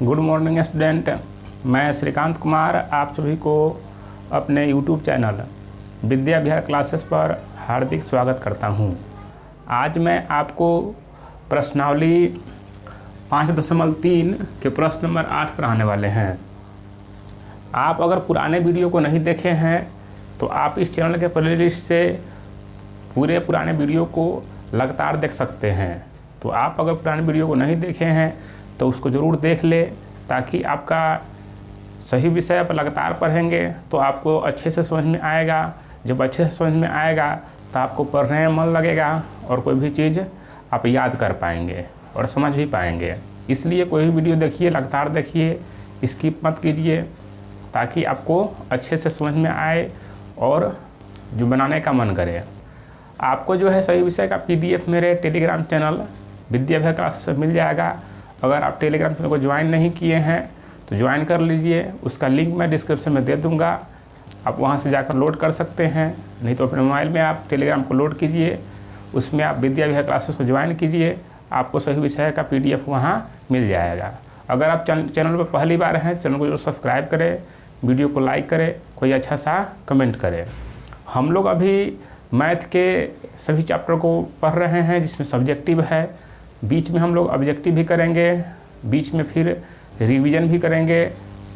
Good morning student. मैं श्रीकांत कुमार आप सभी को अपने YouTube channel Vidya Vihar classes पर हार्दिक स्वागत करता हूं। आज मैं आपको प्रश्नावली 5.3 के प्रश्न नंबर 8 पढ़ाने वाले हैं। आप अगर पुराने वीडियो को नहीं देखे हैं तो आप इस चैनल के प्लेलिस्ट से पूरे पुराने वीडियो को लगातार देख सकते हैं। तो आप अगर पुराने वीडियो को नहीं देखे हैं तो उसको ज़रूर देख ले, ताकि आपका सही विषय पर लगातार पढ़ेंगे तो आपको अच्छे से समझ में आएगा। जब अच्छे से समझ में आएगा तो आपको पढ़ने में मन लगेगा और कोई भी चीज़ आप याद कर पाएंगे और समझ भी पाएंगे। इसलिए कोई भी वीडियो देखिए, लगातार देखिए, स्किप मत कीजिए, ताकि आपको अच्छे से समझ में आए और जो बनाने का मन करे। आपको जो है सही विषय का PDF मेरे Telegram channel Vidya Vihar classes पर मिल जाएगा। अगर आप टेलीग्राम चैनल को ज्वाइन नहीं किए हैं तो ज्वाइन कर लीजिए, उसका लिंक मैं डिस्क्रिप्शन में दे दूंगा। आप वहां से जाकर लोड कर सकते हैं, नहीं तो अपने मोबाइल में आप टेलीग्राम को लोड कीजिए, उसमें आप विद्या विहार क्लासेस को ज्वाइन कीजिए, आपको सही विषय का PDF वहां मिल जाएगा। अगर आप चैनल पर पहली बार हैं, चैनल को जो सब्सक्राइब करें, वीडियो को लाइक करें, कोई अच्छा सा कमेंट करें। हम लोग अभी मैथ के सभी चैप्टर को पढ़ रहे हैं, जिसमें सब्जेक्टिव है, बीच में हम लोग ऑब्जेक्टिव भी करेंगे, बीच में फिर रिवीजन भी करेंगे।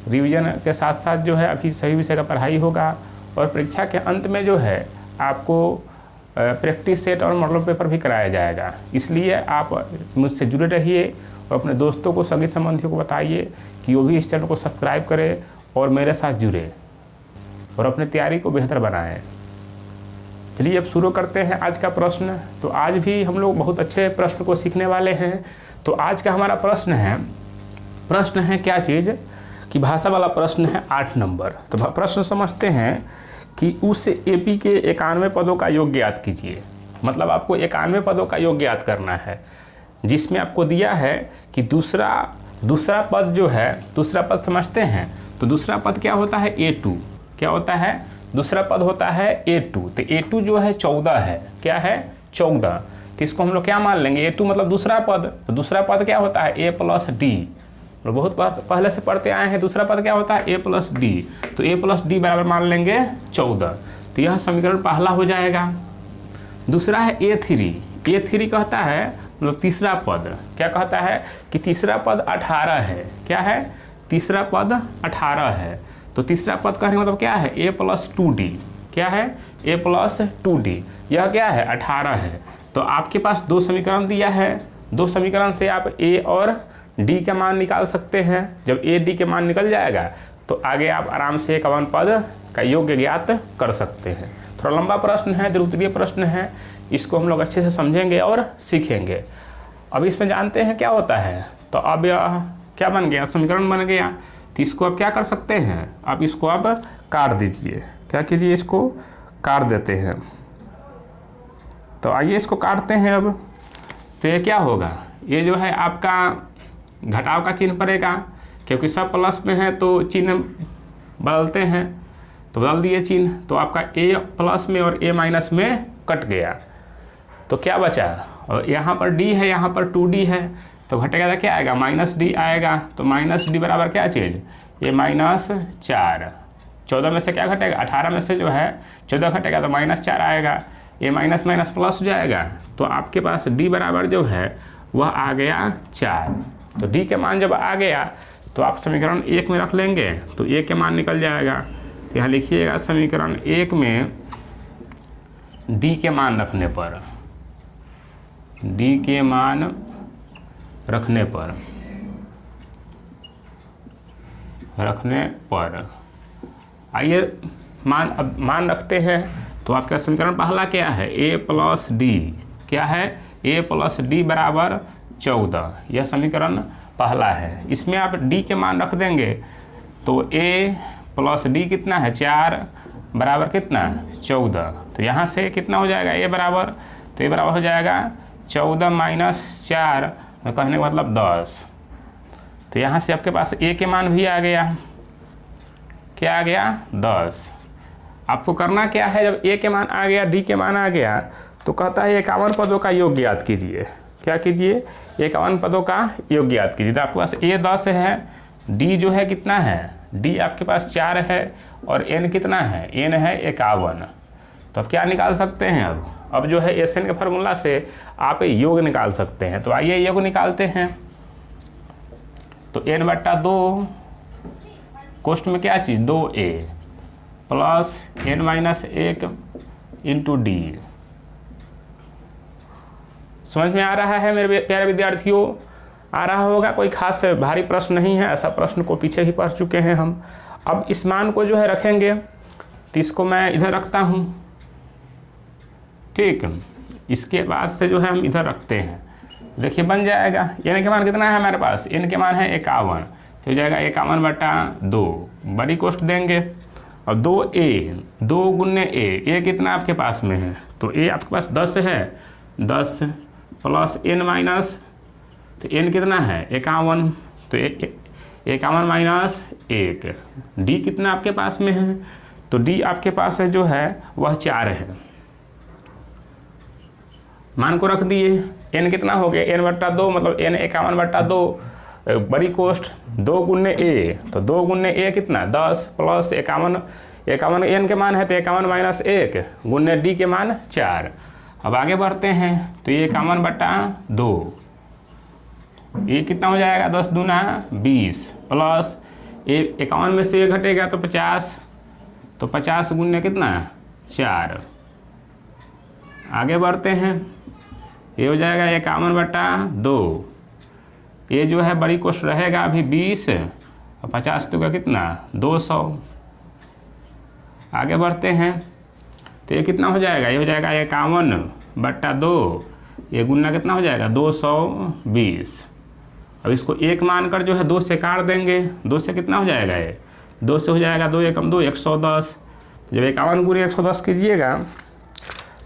रिवीजन के साथ साथ जो है अभी सही विषय का पढ़ाई होगा, और परीक्षा के अंत में जो है आपको प्रैक्टिस सेट और मॉडल पेपर भी कराया जाएगा। इसलिए आप मुझसे जुड़े रहिए और अपने दोस्तों को, सगे संबंधियों को बताइए कि वो भी इस चैनल को सब्सक्राइब करें और मेरे साथ जुड़े और अपनी तैयारी को बेहतर बनाएं। चलिए अब शुरू करते हैं आज का प्रश्न। तो आज भी हम लोग बहुत अच्छे प्रश्न को सीखने वाले हैं। तो आज का हमारा प्रश्न है क्या चीज़ कि भाषा वाला प्रश्न है 8 नंबर। तो प्रश्न समझते हैं कि उस AP के 91 पदों का योग ज्ञात कीजिए। मतलब आपको 91 पदों का योग ज्ञात करना है, जिसमें आपको दिया है कि दूसरा पद जो है, दूसरा पद समझते हैं। तो दूसरा पद क्या होता है? A2। क्या होता है? दूसरा पद होता है A2। तो A2 जो है 14 है। क्या है? 14। तो इसको हम लोग क्या मान लेंगे? A2 मतलब दूसरा पद। तो दूसरा पद क्या होता है? A + D। लोग बहुत पहले से पढ़ते आए हैं। दूसरा पद क्या होता है? A + D। तो A + D बराबर मान लेंगे 14। तो यह समीकरण पहला हो जाएगा। दूसरा है A3। A3 कहता है मतलब तीसरा पद। क्या कहता है कि तीसरा पद 18 है। क्या है? तीसरा पद 18 है। तो तीसरा पद कहने का मतलब क्या है? A + 2D। क्या है? A + 2D। यह क्या है? 18 है। तो आपके पास दो समीकरण दिया है, दो समीकरण से आप A और D का मान निकाल सकते हैं। जब A D के मान निकल जाएगा तो आगे आप आराम से 51 पद का योग ज्ञात कर सकते हैं। थोड़ा लंबा प्रश्न है, द्वितीय प्रश्न है, इसको हम लोग अच्छे से समझेंगे और सीखेंगे। अब इसमें जानते हैं क्या होता है। तो अब यह क्या बन गया? समीकरण बन गया। तो इसको आप क्या कर सकते हैं? आप इसको आप काट दीजिए। क्या कीजिए? इसको काट देते हैं। तो आइए इसको काटते हैं। अब तो ये क्या होगा? ये जो है आपका घटाव का चिन्ह पड़ेगा, क्योंकि सब प्लस में है तो चिन्ह बदलते हैं। तो बदल दिए चिन्ह, तो आपका A+ में और A- में कट गया। तो क्या बचा? और यहाँ पर D है, यहाँ पर 2D है, तो घटेगा तो क्या आएगा? -D आएगा। तो -D बराबर क्या चीज़? ये -4। 14 में से क्या घटेगा? 18 में से जो है 14 घटेगा तो -4 आएगा। ये माइनस माइनस प्लस हो जाएगा। तो आपके पास D बराबर जो है वह आ गया 4। तो D के मान जब आ गया तो आप समीकरण 1 में रख लेंगे तो A के मान निकल जाएगा। यहाँ लिखिएगा समीकरण 1 में D के मान रखने पर, D के मान रखने पर आइए मान रखते हैं। तो आपका समीकरण पहला क्या है? A + D। क्या है? A + D बराबर 14। यह समीकरण पहला है। इसमें आप D के मान रख देंगे तो A + D कितना है? 4 बराबर कितना? 14। तो यहाँ से कितना हो जाएगा? A बराबर, तो A बराबर हो जाएगा 14 - 4, कहने का मतलब 10। तो यहाँ से आपके पास A के मान भी आ गया। क्या आ गया? 10। आपको करना क्या है? जब A के मान आ गया, D के मान आ गया, तो कहता है 51 पदों का योग ज्ञात कीजिए। क्या कीजिए? 51 पदों का योग ज्ञात कीजिए। तो आपके पास A 10 है डी जो है कितना है, डी आपके पास 4 है और एन कितना है, एन है 51। तो अब क्या निकाल सकते हैं, अब जो है एस एन के फार्मूला से आप योग निकाल सकते हैं। तो आइए योग निकालते हैं। तो n/2 कोष्ठ में क्या चीज़ 2a plus n-1 into D. समझ में आ रहा है मेरे प्यारे विद्यार्थियों, आ रहा होगा, कोई खास भारी प्रश्न नहीं है, ऐसा प्रश्न को पीछे ही पढ़ चुके हैं हम। अब इस मान को जो है रखेंगे, तो इसको मैं इधर रखता हूँ, ठीक। इसके बाद से जो है हम इधर रखते हैं, देखिए बन जाएगा। एन के मान कितना है हमारे पास, एन के मान है 51, तो हो जाएगा 51/2, बड़ी कोष्ठ देंगे। और 2a 2 गुने a कितना आपके पास में है, तो a आपके पास 10 है, 10 प्लस n-, तो n कितना है 51, तो 51-1, d कितना आपके पास में है, तो d आपके पास है जो है वह 4 है। मान को रख दिए, n कितना हो गया n/2 मतलब n 51/2, बड़ी कोष्ठ 2 गुने a, तो 2 गुने a कितना 10 प्लस 51 n के मान है तो 51-1 गुने d के मान 4। अब आगे बढ़ते हैं, तो ये 51/2, ये कितना हो जाएगा 10 दूना 20 प्लस 51 में से 1 घटेगा तो 50, तो 50 गुने कितना 4। आगे बढ़ते हैं, ये हो जाएगा 51/2, ये जो है बड़ी कोष्ठ रहेगा अभी 20 और 50 तो का कितना 200। आगे बढ़ते हैं, तो ये कितना हो जाएगा, ये हो जाएगा 51/2, ये गुना कितना हो जाएगा 220। अब इसको 1 मानकर जो है 2 से काट देंगे, 2 से कितना हो जाएगा, ये 2 से हो जाएगा 2 एकम 2 110। जब 51 गुने 110 कीजिएगा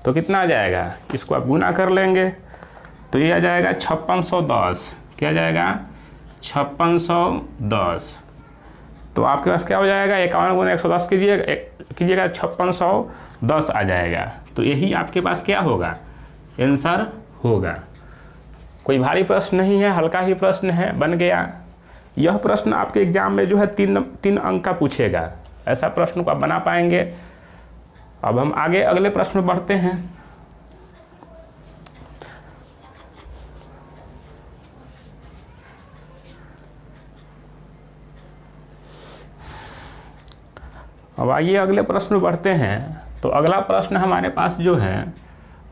तो कितना आ जाएगा, इसको आप गुना कर लेंगे तो ये आ जाएगा 5610। क्या आ जाएगा 5610। तो आपके पास क्या हो जाएगा 51 गुने 110 कीजिएगा 5610 आ जाएगा। तो यही आपके पास क्या होगा, आंसर होगा। कोई भारी प्रश्न नहीं है, हल्का ही प्रश्न है, बन गया। यह प्रश्न आपके एग्जाम में जो है 3 अंक का पूछेगा, ऐसा प्रश्न को आप बना पाएंगे। अब हम आगे अगले प्रश्न में बढ़ते हैं। अब आइए अगले प्रश्न में बढ़ते हैं। तो अगला प्रश्न हमारे पास जो है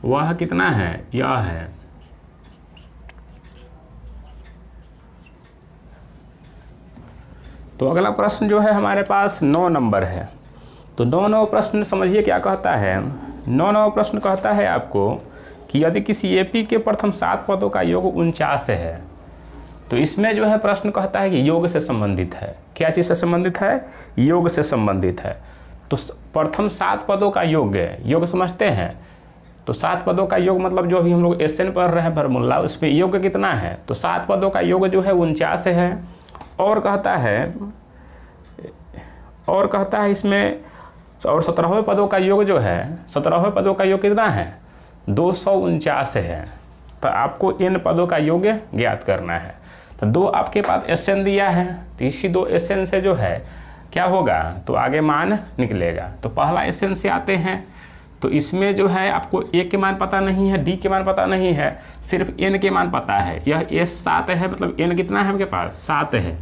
वह कितना है, यह है तो अगला प्रश्न जो है हमारे पास 9 नंबर है। तो 9 प्रश्न समझिए क्या कहता है। 9 प्रश्न कहता है आपको कि यदि किसी एपी के प्रथम 7 पदों का योग 49 है, तो इसमें जो है प्रश्न कहता है कि योग से संबंधित है। क्या चीज़ से संबंधित है, योग से संबंधित है। तो प्रथम 7 पदों का योग समझते हैं। तो 7 पदों का योग मतलब जो अभी हम लोग एसएन पढ़ रहे हैं फार्मूला, उसमें योग कितना है, तो 7 पदों का योग जो है 49 है। और कहता है इसमें, और 17वें पदों का योग जो है, 17वें पदों का योग कितना है 249 है। तो आपको इन पदों का योग ज्ञात करना है। तो 2 आपके पास एसएन दिया है, तो इसी 2 एसएन से जो है क्या होगा, तो आगे मान निकलेगा। तो पहला एसएन से आते हैं। तो इसमें जो है आपको ए के मान पता नहीं है, डी के मान पता नहीं है, सिर्फ एन के मान पता है। यह एस 7 है, मतलब एन कितना है आपके पास 7 है।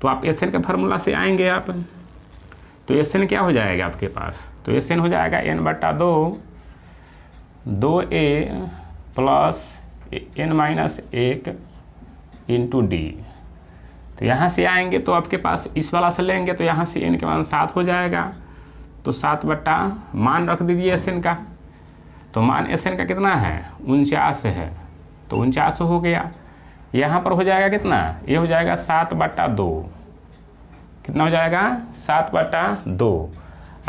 तो आप एस एन के फार्मूला से आएंगे आप, तो एस एन क्या हो जाएगा आपके पास, तो एस एन हो जाएगा n/2 2a plus n-1 into D. तो यहाँ से आएंगे तो आपके पास इस वाला से लेंगे, तो यहाँ से n के मान 7 हो जाएगा। तो 7 बट्टा मान रख दीजिए एस एन का। तो मान एस एन का कितना है 49 है, तो 49 हो गया। यहाँ पर हो जाएगा कितना, ये हो जाएगा 7/2। कितना हो जाएगा 7/2।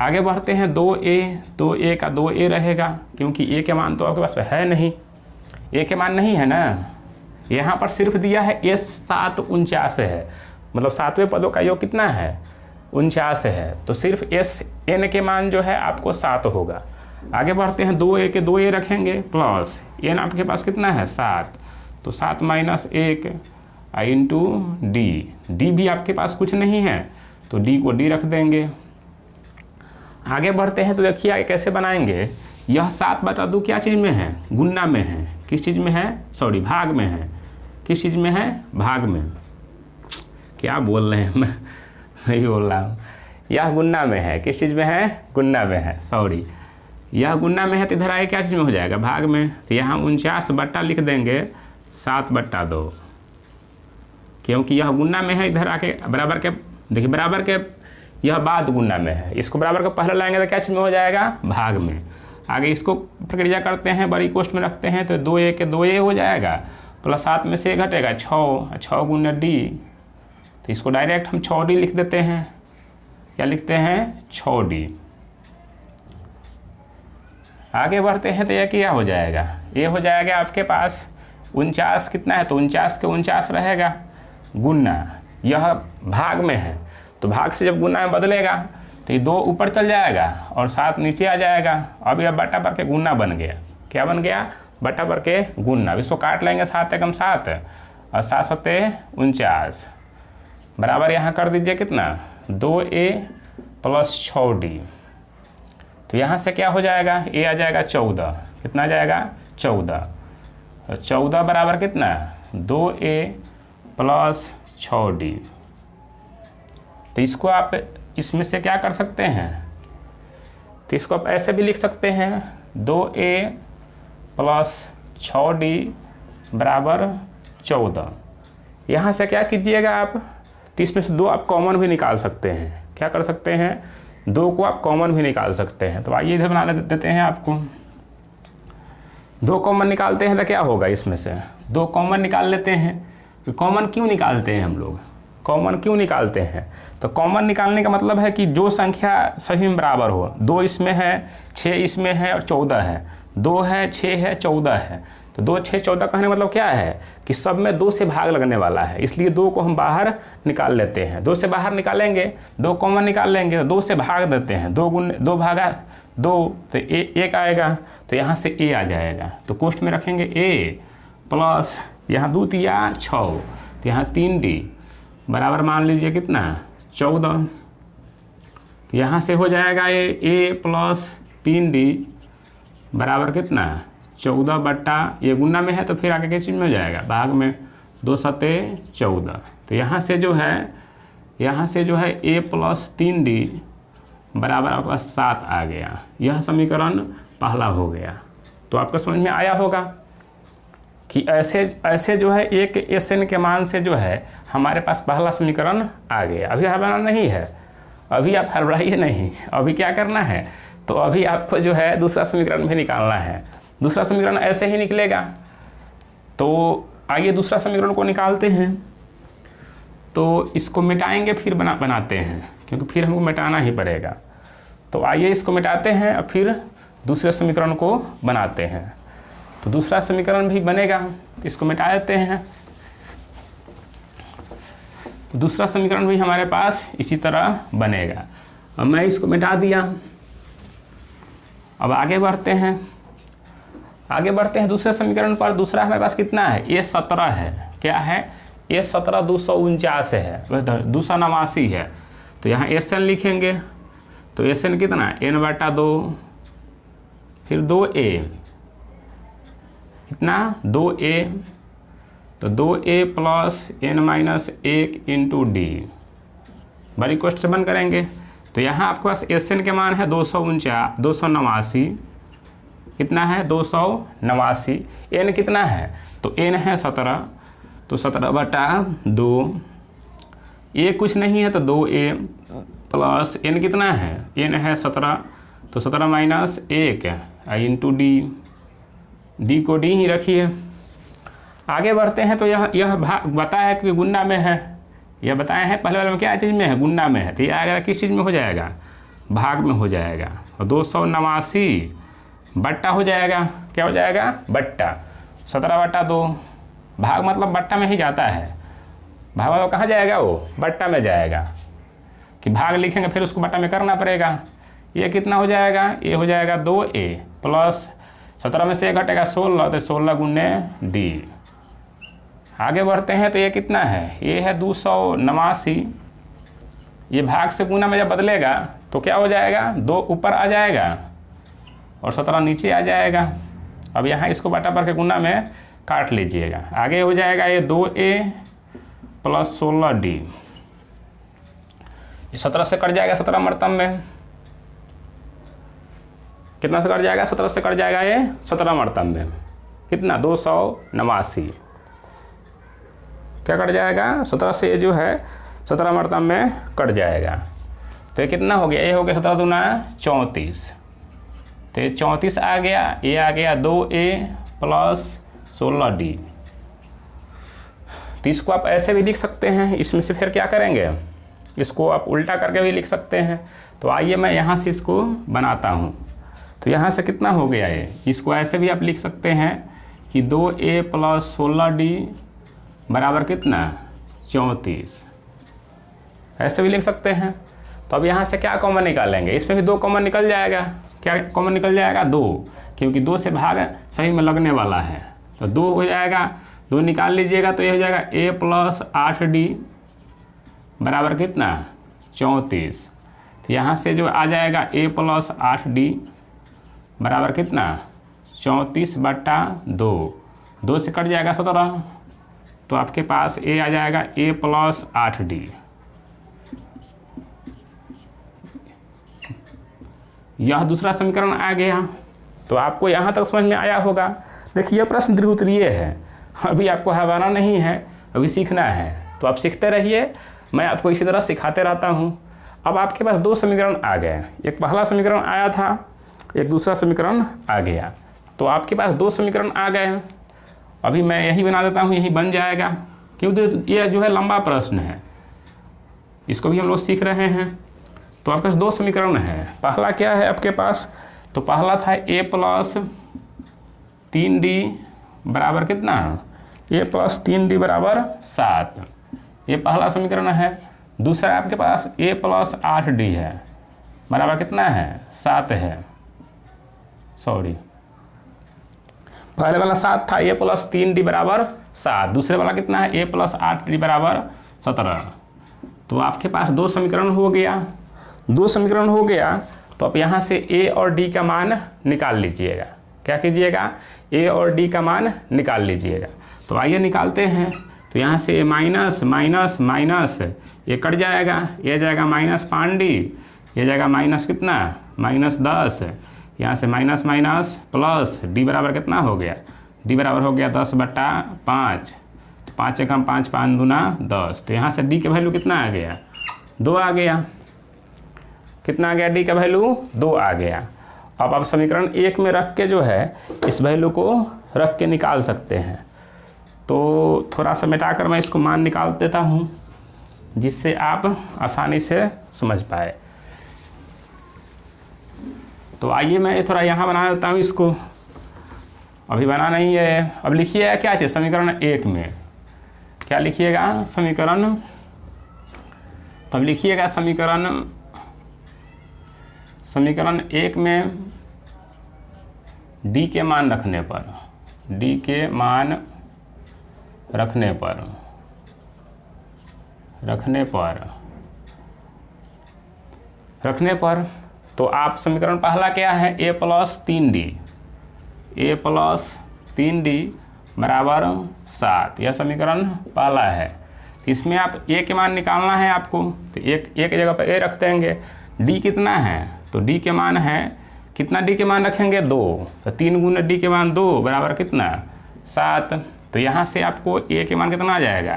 आगे बढ़ते हैं 2a का 2a रहेगा, क्योंकि a के मान तो आपके पास है नहीं, a के मान नहीं है ना। यहाँ पर सिर्फ दिया है s 7 49 है, मतलब 7वें पदों का योग कितना है 49 है। तो सिर्फ एस एन के मान जो है आपको 7 होगा। आगे बढ़ते हैं 2a के 2a रखेंगे प्लस एन आपके पास कितना है 7, तो 7 - 1 आई इंटू डी। डी भी आपके पास कुछ नहीं है तो डी को डी रख देंगे। आगे बढ़ते हैं तो देखिए आगे कैसे बनाएंगे। यह 7/2 क्या चीज़ में है? गुना में है। किस चीज़ में है? सॉरी, भाग में है। किस चीज़ में है? भाग में। क्या बोल रहे हैं, मैं नहीं बोल रहा हूँ। यह गुना में है। किस चीज़ में है? गुना में है, सॉरी। यह गुना में है तो इधर आगे क्या चीज़ में हो जाएगा? भाग में। तो यहाँ 49 बट्टा लिख देंगे 7/2, क्योंकि यह गुना में है। इधर आके बराबर के, देखिए बराबर के यह बाद गुना में है, इसको बराबर को पहले लाएंगे तो क्या चीज़ में हो जाएगा? भाग में। आगे इसको प्रक्रिया करते हैं, बड़ी कोष्ठ में रखते हैं तो 2a के 2a हो जाएगा, प्लस 7 में से घटेगा 6 गुना डी। तो इसको डायरेक्ट हम 6d लिख देते हैं। क्या लिखते हैं? 6d। आगे बढ़ते हैं तो यह क्या हो जाएगा? ये हो जाएगा आपके पास 49 कितना है? तो 49 के 49 रहेगा गुना। यह भाग में है तो भाग से जब गुना में बदलेगा तो ये 2 ऊपर चल जाएगा और 7 नीचे आ जाएगा। अब यह बट्टा पर के गुना बन गया। क्या बन गया? बट्टा पर के गुना। इसको काट लेंगे, 7 एकम 7 और 7 सत्ते 49 बराबर यहाँ कर दीजिए कितना? 2a plus 6d। तो यहाँ से क्या हो जाएगा? a आ जाएगा 14। कितना आ जाएगा? 14। और 14 बराबर कितना? 2a plus 6d। तो इसको आप इसमें से क्या कर सकते हैं? तो इसको आप ऐसे भी लिख सकते हैं, 2a प्लस 6d बराबर 14। यहाँ से क्या कीजिएगा आप? तो इसमें से 2 आप कॉमन भी निकाल सकते हैं। क्या कर सकते हैं? 2 को आप कॉमन भी निकाल सकते हैं। तो आइए इधर बना देते हैं आपको। 2 कॉमन निकालते हैं तो क्या होगा? इसमें से 2 कॉमन निकाल लेते हैं। कॉमन क्यों निकालते हैं हम लोग? कॉमन क्यों निकालते हैं? तो कॉमन निकालने का मतलब है कि जो संख्या सभी में बराबर हो। 2 इसमें है, 6 इसमें है और 14 है। 2 है, 6 है, 14 है। तो 2, 6, 14 कहने का मतलब क्या है कि सब में 2 से भाग लगने वाला है, इसलिए 2 को हम बाहर निकाल लेते हैं। 2 से बाहर निकालेंगे, 2 कॉमन निकाल लेंगे, 2 से भाग देते हैं। 2 भागा 2 तो 1 आएगा, तो यहाँ से a आ जाएगा। तो कोष्ठ में रखेंगे a प्लस यहाँ 2 तिया 6, तो यहाँ 3d बराबर मान लीजिए कितना? 14। तो यहाँ से हो जाएगा a प्लस 3d बराबर कितना? 14 बट्टा, ये गुना में है तो फिर आगे किस चीज़ में हो जाएगा? भाग में। 2 सत्ते 14। तो यहाँ से जो है a प्लस 3d बराबर आपका 7 आ गया। यह समीकरण पहला हो गया। तो आपको समझ में आया होगा कि ऐसे जो है एक SN के मान से जो है हमारे पास पहला समीकरण आ गया। अभी हमारा नहीं है, अभी आप हड़बड़ाइए नहीं। अभी क्या करना है? तो अभी आपको जो है दूसरा समीकरण भी निकालना है। दूसरा समीकरण ऐसे ही निकलेगा। तो आइए दूसरा समीकरण को निकालते हैं। तो इसको मिटाएंगे फिर बनाते हैं, क्योंकि फिर हमको मिटाना ही पड़ेगा। तो आइए इसको मिटाते हैं और फिर दूसरे समीकरण को बनाते हैं। तो दूसरा समीकरण भी बनेगा, इसको मिटा देते हैं। दूसरा समीकरण भी हमारे पास इसी तरह बनेगा। अब मैं इसको मिटा दिया। अब आगे बढ़ते हैं दूसरे समीकरण पर। दूसरा हमारे पास कितना है? ये 17 है। क्या है? ये 17 249 है, 289 है। तो यहाँ SN लिखेंगे। तो SN कितना? n/2 फिर 2a कितना? 2a। तो 2a plus n-1 into D बड़ी कोष्ठ से बंद करेंगे। तो यहाँ आपके पास SN के मान है 289। कितना है? 289। n कितना है? तो n है 17, तो 17/2। a कुछ नहीं है तो 2a प्लस n कितना है? n है 17, तो 17 - 1 इंटू डी को डी ही रखिए। आगे बढ़ते हैं तो यह भाग बताया कि गुना में है। यह बताया है पहले वाले में क्या चीज़ में है? गुना में है। तो यह आएगा किस चीज़ में हो जाएगा? भाग में हो जाएगा। और 289 बट्टा हो जाएगा। क्या हो जाएगा? बट्टा। 17/2 भाग मतलब बट्टा में ही जाता है। भाग वाला कहाँ जाएगा? वो बट्टा में जाएगा। कि भाग लिखेंगे फिर उसको बट्टा में करना पड़ेगा। ये कितना हो जाएगा? ये हो जाएगा 2a प्लस 17 में से 1 घटेगा 16, तो 16 गुने डी आगे बढ़ते हैं तो ये कितना है, ये है 289। ये भाग से गुना में जब बदलेगा तो क्या हो जाएगा, 2 ऊपर आ जाएगा और 17 नीचे आ जाएगा। अब यहाँ इसको बटा पर के गुना में काट लीजिएगा। आगे हो जाएगा ये 2a प्लस 16d, ये 17 से कट जाएगा, 17 मर्तम में कितना से कट जाएगा, 17 से कट जाएगा ये 17 मर्तम में कितना, 289 क्या कट जाएगा, 17 से ये जो है 17 मर्तम में कट जाएगा। तो ये कितना हो गया, ये हो गया 17 दूना 34, तो ये 34 आ गया, ये आ गया 2a प्लस 16d। तो इसको आप ऐसे भी लिख सकते हैं, इसमें से फिर क्या करेंगे, इसको आप उल्टा करके भी लिख सकते हैं। तो आइए मैं यहाँ से इसको बनाता हूँ। तो यहाँ से कितना हो गया ये, इसको ऐसे भी आप लिख सकते हैं कि 2a प्लस 16d बराबर कितना, 34, ऐसे भी लिख सकते हैं। तो अब यहाँ से क्या कॉमन निकालेंगे, इसमें भी 2 कॉमन निकल जाएगा। क्या कॉमन निकल जाएगा, 2, क्योंकि 2 से भाग सही में लगने वाला है। तो 2 हो जाएगा, 2 निकाल लीजिएगा तो ये हो जाएगा a प्लस 8d बराबर कितना, 34। तो यहाँ से जो आ जाएगा a प्लस 8d बराबर कितना, 34/2, 2 से कट जाएगा 17, तो आपके पास a आ जाएगा a प्लस 8d। यह दूसरा समीकरण आ गया। तो आपको यहाँ तक समझ में आया होगा। देखिए यह प्रश्न द्विउत्तरीय है, अभी आपको हवाना नहीं है, अभी सीखना है। तो आप सीखते रहिए, मैं आपको इसी तरह सिखाते रहता हूँ। अब आपके पास 2 समीकरण आ गए, एक पहला समीकरण आया था, एक दूसरा समीकरण आ गया। तो आपके पास 2 समीकरण आ गए। अभी मैं यही बना देता हूँ, यही बन जाएगा, क्योंकि ये जो है लंबा प्रश्न है, इसको भी हम लोग सीख रहे हैं। तो आपके पास 2 समीकरण है। पहला क्या है आपके पास, तो पहला था a प्लस 3d बराबर कितना, a प्लस 3d बराबर 7, ये पहला समीकरण है। दूसरा आपके पास a प्लस 8d है बराबर कितना है, 7 है, सॉरी पहले वाला 7 था, a प्लस 3d बराबर 7, दूसरे वाला कितना है, a प्लस 8d बराबर 17। तो आपके पास 2 समीकरण हो गया। 2 समीकरण हो गया तो आप यहाँ से a और d का मान निकाल लीजिएगा। क्या कीजिएगा, a और d का मान निकाल लीजिएगा। तो आइए निकालते हैं। तो यहाँ से माइनस माइनस माइनस ये कट जाएगा, ये जाएगा -5d, ये जाएगा माइनस कितना, -10, यहाँ से माइनस माइनस प्लस d बराबर कितना हो गया, d बराबर हो गया 10/5। तो 5 एकम 5, 5 दूना 10। तो यहाँ से d का वैल्यू कितना आ गया, 2 आ गया। कितना आ गया, d का वैल्यू 2 आ गया। अब आप समीकरण 1 में रख के जो है इस वैल्यू को रख के निकाल सकते हैं। तो थोड़ा सा मिटाकर मैं इसको मान निकाल देता हूँ, जिससे आप आसानी से समझ पाए। तो आइए मैं थोड़ा यहाँ बना देता हूँ इसको, अभी बना नहीं है। अब लिखिएगा क्या चाहिए समीकरण 1 में, क्या लिखिएगा समीकरण, तब लिखिएगा समीकरण 1 में d के मान रखने पर, d के मान रखने पर तो आप समीकरण पहला क्या है, a प्लस 3d बराबर 7, यह समीकरण पहला है। तो इसमें आप a के मान निकालना है आपको। तो एक जगह पर a रख देंगे। d कितना है, तो d के मान है कितना, d के मान रखेंगे 2, तो 3 गुना d के मान 2 बराबर कितना, 7। तो यहाँ से आपको a के मान कितना आ जाएगा,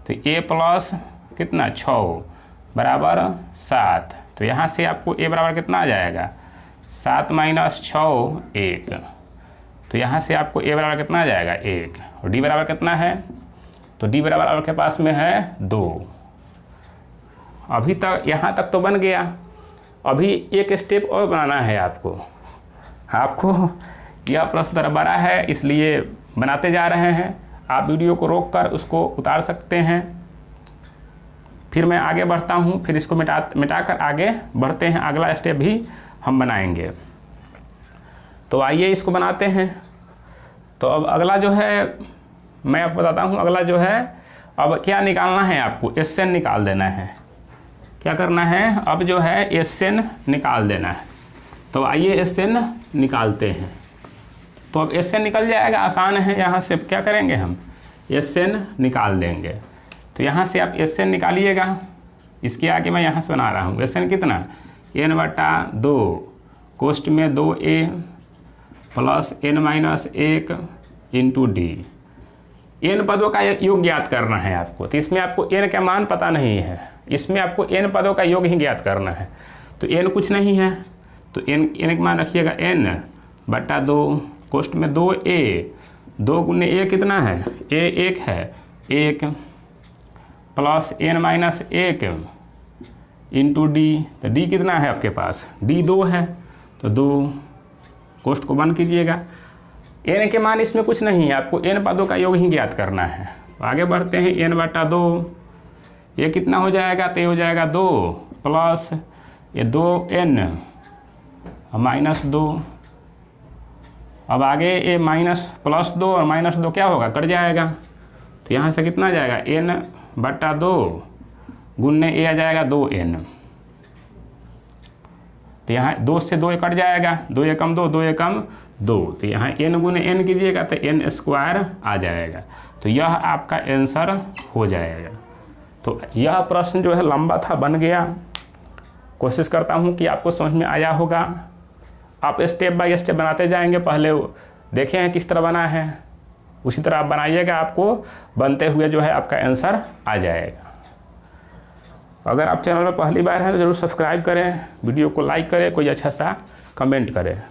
तो a प्लस कितना 6 बराबर 7। तो यहाँ से आपको a बराबर कितना आ जाएगा, 7 - 6 1। तो यहाँ से आपको a बराबर कितना आ जाएगा 1, और d बराबर कितना है, तो d बराबर आपके पास में है 2। अभी तक यहाँ तक तो बन गया। अभी एक स्टेप और बनाना है आपको यह प्रश्न थोड़ा बड़ा है, इसलिए बनाते जा रहे हैं। आप वीडियो को रोककर उसको उतार सकते हैं, फिर मैं आगे बढ़ता हूँ, फिर इसको मिटाकर आगे बढ़ते हैं। अगला स्टेप भी हम बनाएंगे। तो आइए इसको बनाते हैं। तो अब अगला जो है मैं आपको बताता हूँ अगला जो है, अब क्या निकालना है आपको, SN निकाल देना है। क्या करना है, अब जो है SN निकाल देना है। तो आइए SN निकालते हैं। तो अब SN निकल जाएगा, आसान है। यहाँ से क्या करेंगे हम, SN निकाल देंगे। तो यहाँ से आप SN निकालिएगा। इसके आगे मैं यहाँ से बना रहा हूँ। SN कितना, n/2 कोष्ठ में 2a plus n-1 into d। n पदों का योग ज्ञात करना है आपको। तो इसमें आपको n का मान पता नहीं है, इसमें आपको n पदों का योग ही ज्ञात करना है। तो n कुछ नहीं है, तो n का मान रखिएगा n/2 कोष्ठ में 2a, 2 गुने a कितना है, a 1 है, 1 प्लस n-1 इंटू d। तो d कितना है आपके पास, d 2 है, तो 2 कोष्ठ को बंद कीजिएगा। n के मान इसमें कुछ नहीं है, आपको n पदों का योग ही ज्ञात करना है। तो आगे बढ़ते हैं, n/2 ये कितना हो जाएगा, तो ये हो जाएगा 2 प्लस ये 2n -2। अब आगे ये +2 और -2 क्या होगा, कट जाएगा। तो यहाँ से कितना आ जाएगा, n/2 गुने a आ जाएगा 2n। तो यहाँ 2 से 2 कट जाएगा, 2 एकम 2, 2 एकम 2। तो यहाँ n गुने n कीजिएगा तो n² आ जाएगा। तो यह आपका आंसर हो जाएगा। तो यह प्रश्न जो है लंबा था, बन गया। कोशिश करता हूँ कि आपको समझ में आया होगा। आप स्टेप बाय स्टेप बनाते जाएंगे, पहले देखें हैं किस तरह बना है, उसी तरह आप बनाइएगा, आपको बनते हुए जो है आपका आंसर आ जाएगा। अगर आप चैनल में पहली बार हैं तो ज़रूर सब्सक्राइब करें, वीडियो को लाइक करें, कोई अच्छा सा कमेंट करें।